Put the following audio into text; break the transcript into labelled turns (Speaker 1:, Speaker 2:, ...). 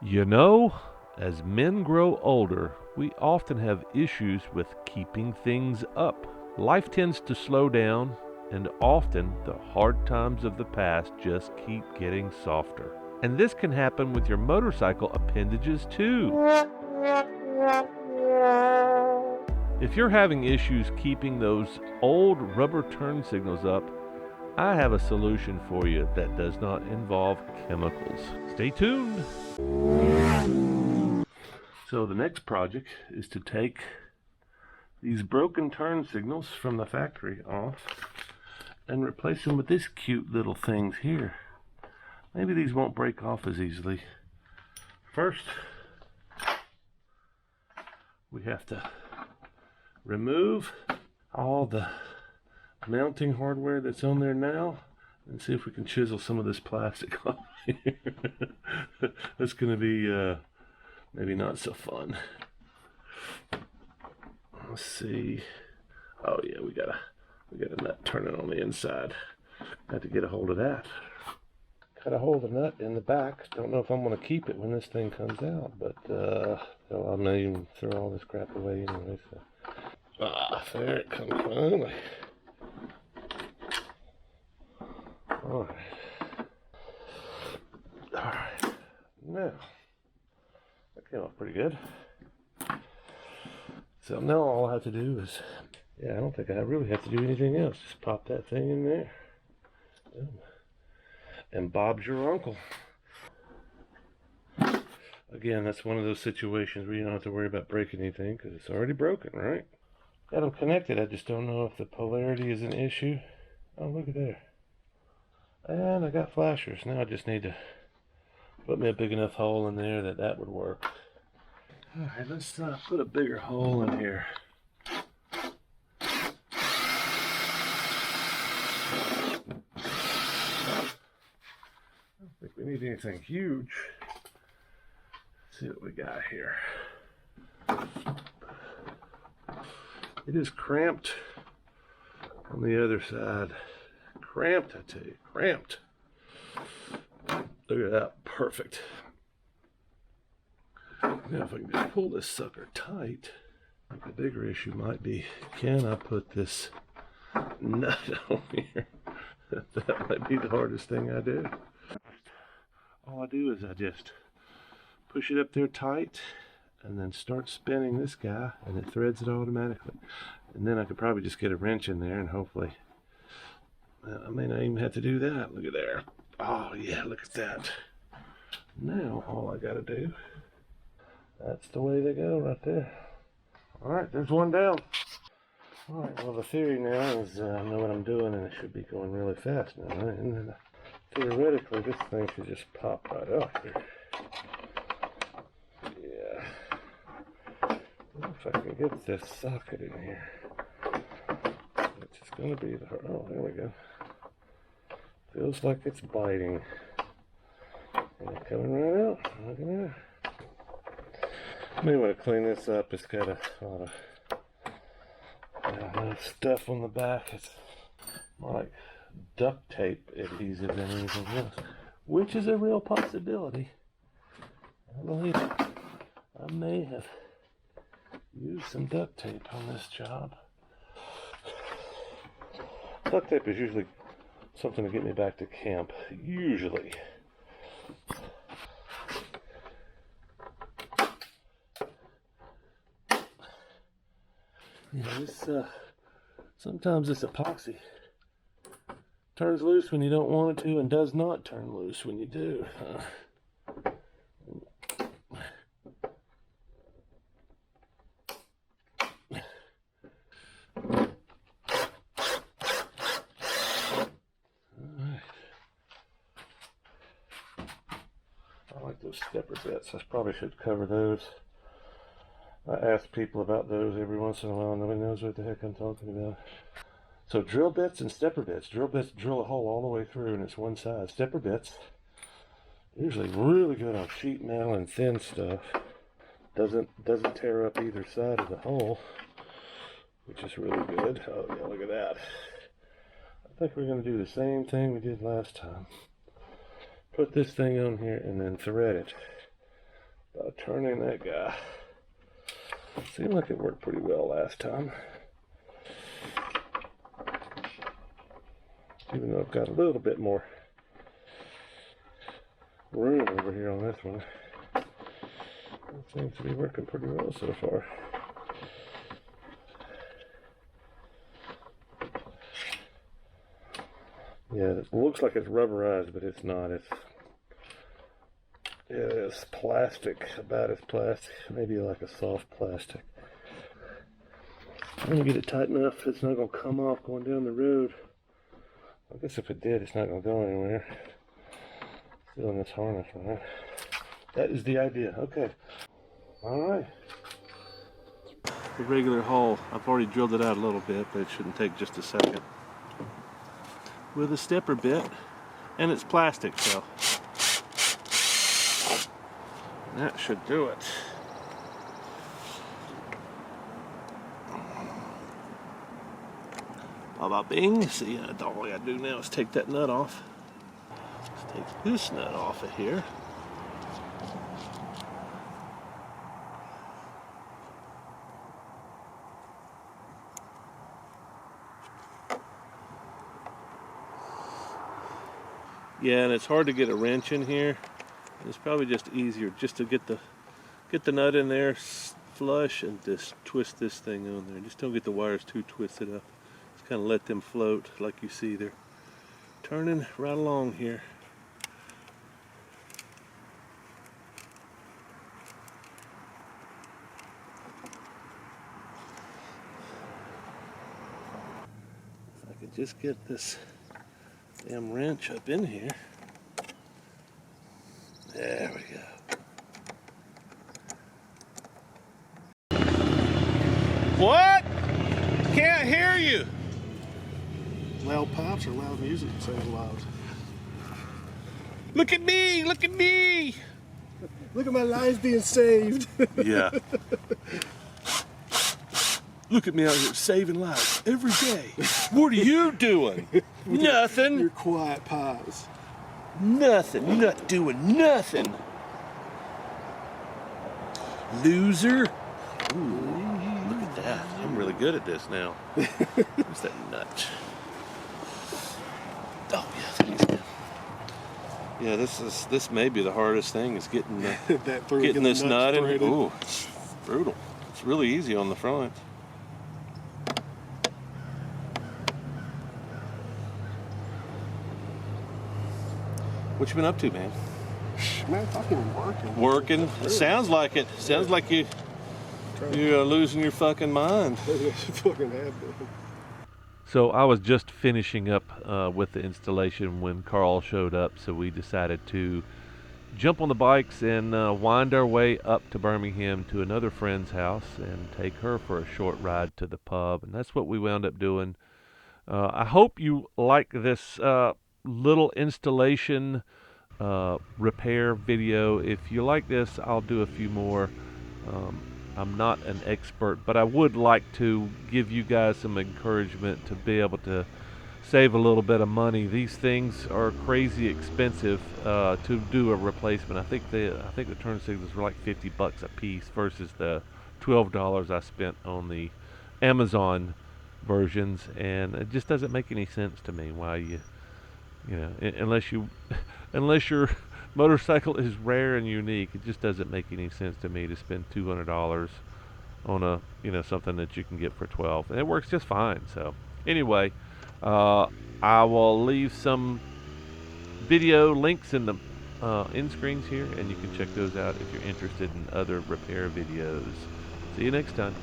Speaker 1: You know, as men grow older, we often have issues with keeping things up. Life tends to slow down, and often the hard times of the past just keep getting softer. And this can happen with your motorcycle appendages too. If you're having issues keeping those old rubber turn signals up, I have a solution for you that does not involve chemicals. Stay tuned. So the next project is to take these broken turn signals from the factory off and replace them with these cute little things here. Maybe these won't break off as easily. First, we have to remove all the mounting hardware that's on there now and see if we can chisel some of this plastic off here. That's going to be maybe not so fun. Let's see. Oh yeah, we got a nut turning on the inside. Got to get a hold of that. Got a hold of the nut in the back. Don't know if I'm going to keep it when this thing comes out, but I may even throw all this crap away anyway. So. There it comes finally. All right. Now, that came off pretty good. So now all I have to do is, I don't think I really have to do anything else. Just pop that thing in there. Boom. And Bob's your uncle. Again, that's one of those situations where you don't have to worry about breaking anything because it's already broken, right? Got them connected. I just don't know if the polarity is an issue. Oh, look at there. And I got flashers. Now I just need to put me a big enough hole in there that would work. Alright, let's put a bigger hole in here. I don't think we need anything huge. Let's see what we got here. It is cramped on the other side. Cramped, I tell you, cramped. Look at that, perfect. Now if I can just pull this sucker tight, I think the bigger issue might be, can I put this nut on here? That might be the hardest thing I do. All I do is I just push it up there tight and then start spinning this guy and it threads it automatically. And then I could probably just get a wrench in there and hopefully, I may not even have to do that. Look at there. Oh yeah, look at that. Now all I gotta do, that's the way they go right there. Alright, there's one down. Alright, well the theory now is I know what I'm doing and it should be going really fast now, right? And then theoretically this thing should just pop right off here. Yeah. If I can get this socket in here, which is going to be the hard. Oh, there we go. Feels like it's biting. And it's coming right out. Look at that. May want to clean this up. It's got a lot of stuff on the back. It's more like duct tape adhesive than anything else, which is a real possibility. I believe I may have used some duct tape on this job. Duct tape is usually something to get me back to camp, usually. You know, this, sometimes this epoxy turns loose when you don't want it to and does not turn loose when you do. I like those stepper bits. I probably should cover those. I ask people about those every once in a while. Nobody knows what the heck I'm talking about. So drill bits and stepper bits. Drill bits drill a hole all the way through and it's one side. Stepper bits, usually really good on sheet metal and thin stuff. Doesn't tear up either side of the hole, which is really good. Oh yeah, look at that. I think we're going to do the same thing we did last time. Put this thing on here and then thread it. by turning that guy. Seemed like it worked pretty well last time. Even though I've got a little bit more room over here on this one. It seems to be working pretty well so far. Yeah, it looks like it's rubberized, but it's not. It's plastic, about as plastic, maybe like a soft plastic. I'm gonna get it tight enough it's not gonna come off going down the road. I guess if it did, it's not gonna go anywhere. Still in this harness, right? That is the idea. Okay. All right. The regular hole, I've already drilled it out a little bit, but it shouldn't take just a second. With a stepper bit, and it's plastic, so that should do it. Baba bing. See, all I gotta do now is take that nut off. Let's take this nut off of here. Yeah, and it's hard to get a wrench in here. It's probably just easier just to get the nut in there flush and just twist this thing on there. Just don't get the wires too twisted up. Just kind of let them float like you see they're turning right along here. If I could just get this damn wrench up in here. There we go. What? Can't hear you.
Speaker 2: Loud pipes or loud music sounds loud.
Speaker 1: Look at me, look at me.
Speaker 2: Look at my lives being saved.
Speaker 1: Yeah. Look at me out here saving lives every day. What are you doing? Nothing.
Speaker 2: Your quiet pipes.
Speaker 1: Nothing. You're not doing nothing. Loser. Ooh, look at that. I'm really good at this now. Where's that nut? Oh yeah, he's good. Yeah, this may be the hardest thing is getting getting this nut in. Ooh, it's brutal. It's really easy on the front. What you been up to, man?
Speaker 2: Man, fucking working.
Speaker 1: Working? It sounds like it. Sounds like you're losing your fucking mind.
Speaker 2: Fucking have been.
Speaker 3: So I was just finishing up with the installation when Carl showed up, so we decided to jump on the bikes and wind our way up to Birmingham to another friend's house and take her for a short ride to the pub, and that's what we wound up doing. I hope you like this little installation repair video. If you like this, I'll do a few more. I'm not an expert, but I would like to give you guys some encouragement to be able to save a little bit of money. These things are crazy expensive to do a replacement. I think the turn signals were like $50 a piece versus the $12 I spent on the Amazon versions, and it just doesn't make any sense to me why you know, unless your motorcycle is rare and unique, it just doesn't make any sense to me to spend $200 on a, something that you can get for $12, and it works just fine. So anyway, I will leave some video links in the end screens here, and you can check those out if you're interested in other repair videos. See you next time.